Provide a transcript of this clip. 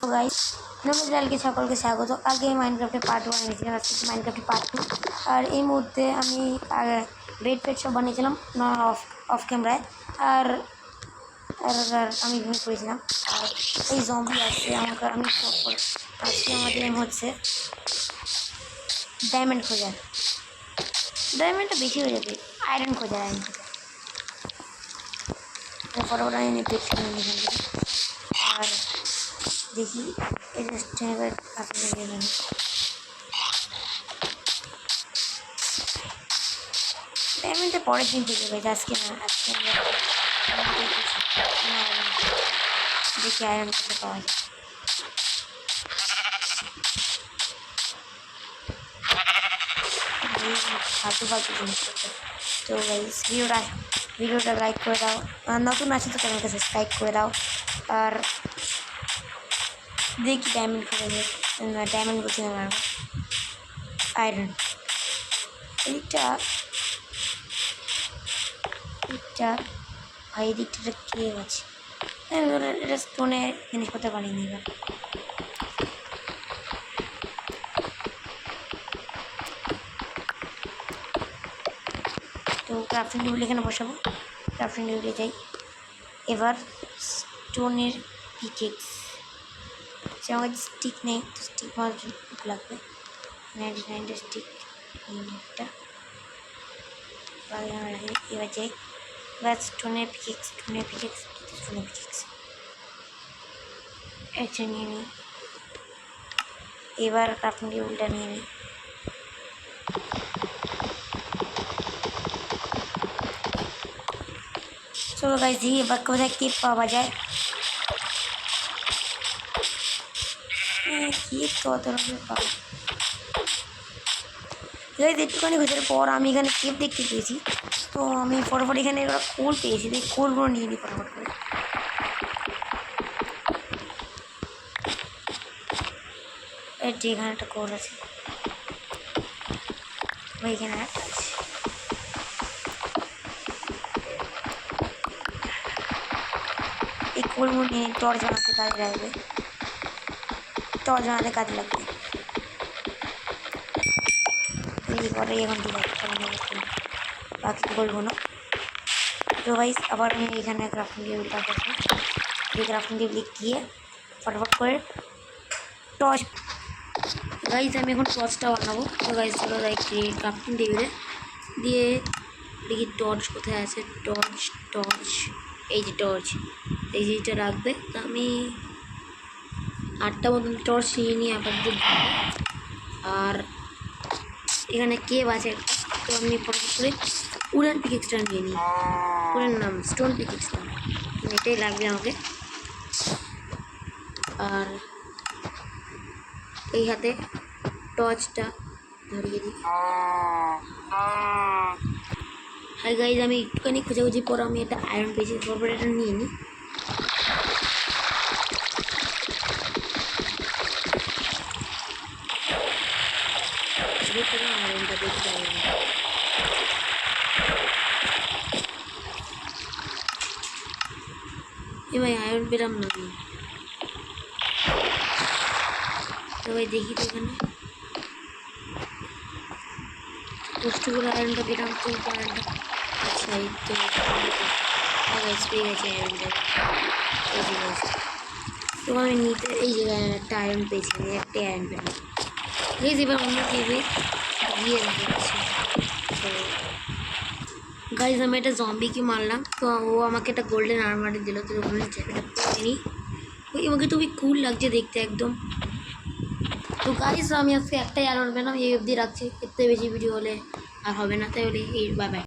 Guys নমস্কারকে সকলকে স্বাগত। আগে মাইনক্রাফটে পার্ট 1 এনেছিলাম, আজকে মাইনক্রাফটে পার্ট 2। আর এই মুহূর্তে আমি বেড পেট সব বানিয়েছিলাম না অফ ক্যামেরায়। আর আমি ঘুমিয়ে পড়েছিলাম। আর এই জম্বি আসছে আমাকে, আমি আজকে আমাদের এম হচ্ছে ডায়মন্ড খোঁজার। ডায়মন্ডটা বেশি হয়ে যাবে, আয়রন খোঁজার। ফটোফট আমি দেখছি আর দেখি এই রেস্টুরেন্টের কাছে গেলাম। ডায়মন্ডটা পরের দিন থেকে গেছে, আজকে না। আজকে দেখি আয়রন করতে পাওয়া যায়। ফালতু ফালতু জিনিস করতে। তো ভিডিওটা লাইক করে দাও, আর নতুন আছে তো চ্যানেলকে সাবস্ক্রাইব করে দাও। আর দেখি ডায়মন্ড করে ডায়মন্ড বলছি না, আয়রন। এইটা ভাই দিকটা কে আছে? এটা স্টোনের জিনিসপত্র বানিয়ে নিবে। তো ক্রাফটিং টেবিল এখানে বসাবো, ক্রাফটিং টেবিলে যাই। এবার স্টোনের পিকেক্স, সে আমার কাছে স্টিক নেই, তো স্টিক মাছ লাগবে। 99টা স্টিক একটা এবার যাই। এবার স্টোনের পিকেক্স এটা নিয়ে নিই। এবার ক্রাফটিং টেবিলটা নিয়ে নিই। চলো গাইস দেখি এবার কোথায় কেপ পাওয়া যায়। কেপ তো অত রকমের পাবো গাইস। একটুখানি খোঁজার পর আমি এখানে কেপ দেখতে পেয়েছি, তো আমি ফটোফট এখানে ওরা কোল পেয়েছি, তাই কোলগুলো নিয়ে নিই ফটোফট করে। এখানে একটা কোল আছে ভাই, এখানে একটা আছে। এই কোলগুলো নিয়ে টর্চ বানাতে কাজে লাগবে, পরে এখন ঠিক আছে বাকি বলবো না। তো গাইস আবার আমি এখানে ক্রাফটিং টেবিলটা করবো। এই ক্রাফটিং টেবিলে গিয়ে ফটাফট করে টর্চ। গাইস আমি এখন টর্চটা বানাবো। তো গাইস চলো যাই ক্রাফটিং টেবিলে দিয়ে দেখি টর্চ কোথায় আছে। টর্চ এই যে টর্চ, এই জিনিসটা রাখবে। তো আমি 8টা মতন টর্চ নিয়ে আপাতত। আর এখানে কেভ আছে একটা, তো আমি ফটোফট করে উডেন পিকেক্সটা নিয়ে নিই। উডেন নাম স্টোন পিকেক্সটা, এটাই লাগবে আমাকে। আর এই হাতে টর্চটা ধরিয়ে দিই। হাই গাইজ আমি একটুখানি খোঁজাখুঁজি পর আমি এটা আয়রন পেয়েছি, তারপর এটা নিয়ে নিই। আয়রনটা দেখতে হবে ভাই, আয়রন পেলাম না আমি। তো ভাই দেখি তো এখানে কষ্ট করে আয়রনটা পেলাম, তো আয়রনটা আচ্ছা এই তো পেয়ে গেছে আয়রনটা। এই যে তো আমি নিতে এই জায়গায় একটা আয়রন পেয়েছি, একটাই আয়রন পেলাম। প্লিজ এবার অন্য কেবে গিয়ে দেখছি। তো গাইজ আমি একটা জম্বিকে মারলাম, তো ও আমাকে একটা গোল্ডেন আর্মারি দিল। তো গোল্ডেন জ্যাকেটটা পরে নিই, ওই আমাকে তো কুল লাগছে দেখতে একদম। তো গাইজ আমি আজকে একটাই আয়রন পেলাম, এই অবধি রাখছি। এর থেকে বেশি ভিডিও হলে আর হবে না, তাই বলে এই বাই বাই।